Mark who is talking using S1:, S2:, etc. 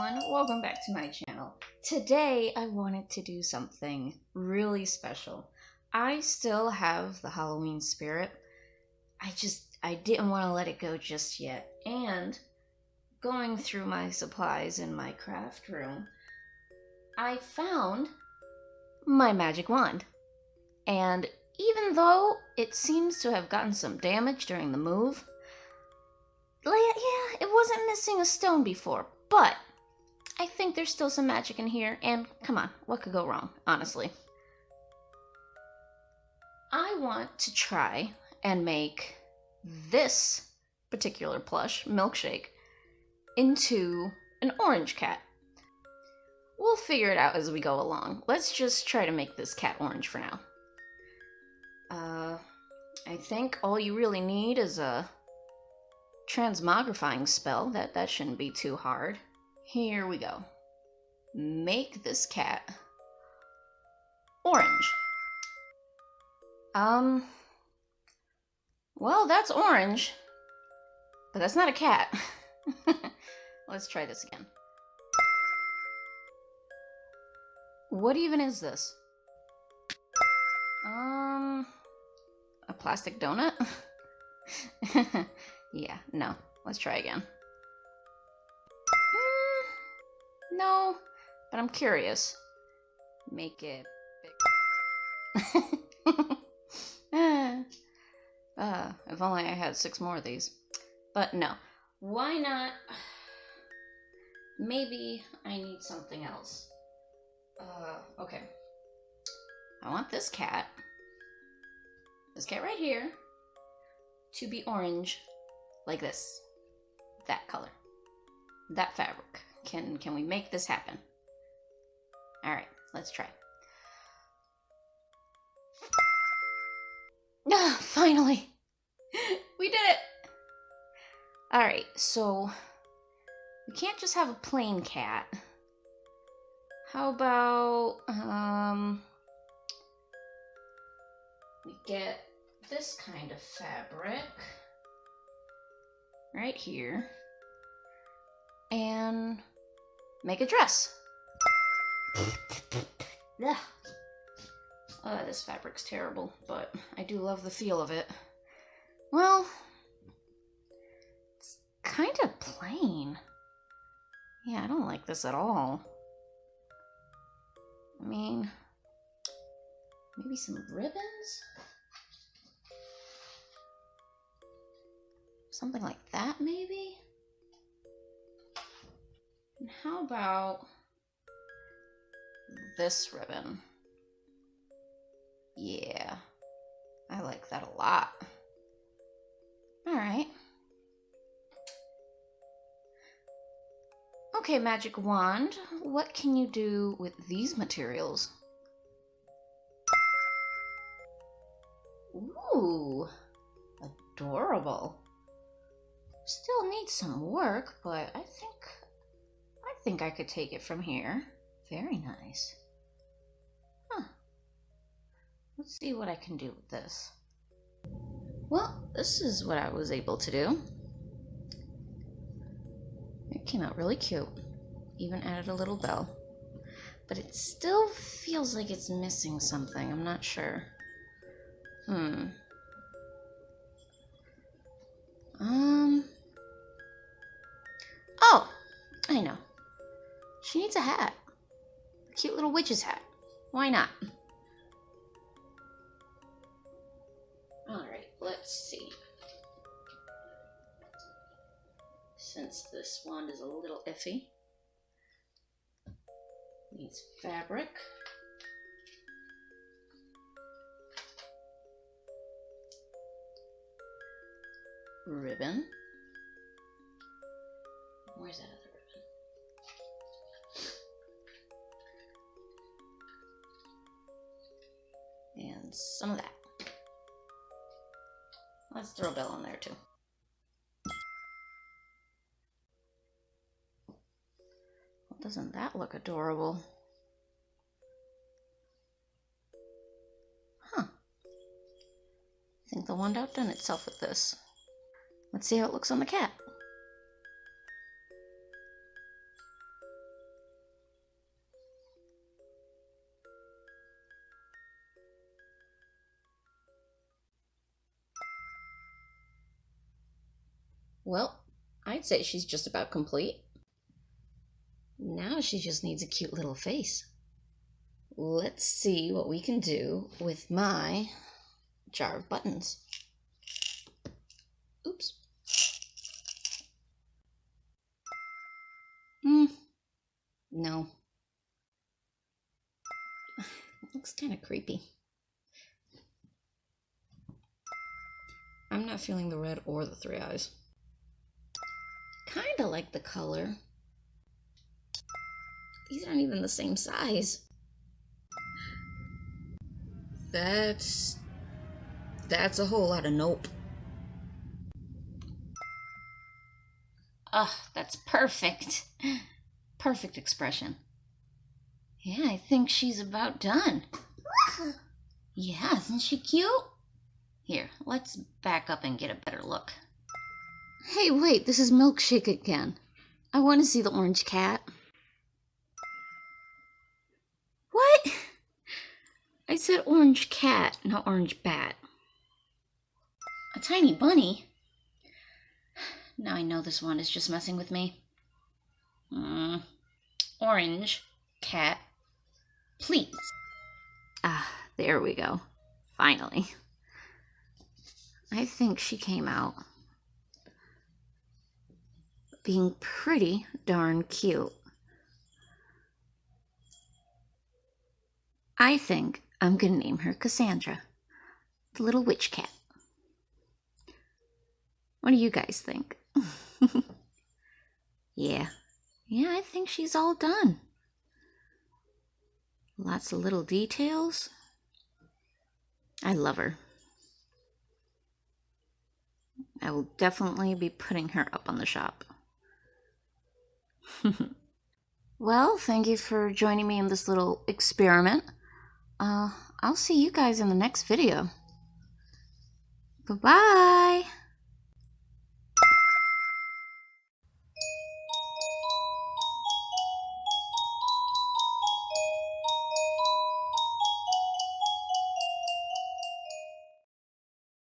S1: everyone, welcome back to my channel. Today I wanted to do something really special. I still have the Halloween spirit. I didn't want to let it go just yet. And going through my supplies in my craft room, I found my magic wand. And even though it seems to have gotten some damage during the move, yeah, it wasn't missing a stone before, but I think there's still some magic in here, and come on, what could go wrong, honestly? I want to try and make this particular plush, Milkshake, into an orange cat. We'll figure it out as we go along. Let's just try to make this cat orange for now. I think all you really need is a transmogrifying spell. That shouldn't be too hard. Here we go. Make this cat orange. Well, that's orange, but that's not a cat. Let's try this again. What even is this? A plastic donut? Yeah, no. Let's try again. No, but I'm curious. Make it big. If only I had 6 more of these. But no. Why not? Maybe I need something else. Okay. I want this cat right here, to be orange like this. That color. That fabric. Can we make this happen? Alright, let's try. Ah, finally! We did it! Alright, so we can't just have a plain cat. How about, we get this kind of fabric right here and make a dress. Yeah. This fabric's terrible, but I do love the feel of it. Well, it's kind of plain. Yeah, I don't like this at all. I mean, maybe some ribbons? Something like that, maybe? And how about this ribbon? Yeah, I like that a lot. Alright. Okay, magic wand, what can you do with these materials? Ooh, adorable. Still needs some work, but I think I could take it from here. Very nice. Huh. Let's see what I can do with this. Well, this is what I was able to do. It came out really cute. Even added a little bell. But it still feels like it's missing something. I'm not sure. Oh, I know. She needs a hat. A cute little witch's hat. Why not? Alright, let's see. Since this wand is a little iffy. Needs fabric. Ribbon. Where's that other ribbon? And some of that. Let's throw a bell in there too. Well, doesn't that look adorable? Huh. I think the wand outdone itself with this. Let's see how it looks on the cat. Well, I'd say she's just about complete. Now she just needs a cute little face. Let's see what we can do with my jar of buttons. Oops. No. It looks kind of creepy. I'm not feeling the red or the 3 eyes. Kinda like the color. These aren't even the same size. That's a whole lot of nope. That's perfect. Perfect expression. Yeah, I think she's about done. Yeah, isn't she cute? Here, let's back up and get a better look. Hey, wait, this is Milkshake again. I want to see the orange cat. What? I said orange cat, not orange bat. A tiny bunny? Now I know this one is just messing with me. Orange cat, please. There we go. Finally. I think she came out being pretty darn cute. I think I'm gonna name her Cassandra, the little witch cat. What do you guys think? Yeah, I think she's all done. Lots of little details. I love her. I will definitely be putting her up on the shop. Well, thank you for joining me in this little experiment. I'll see you guys in the next video. Bye-bye!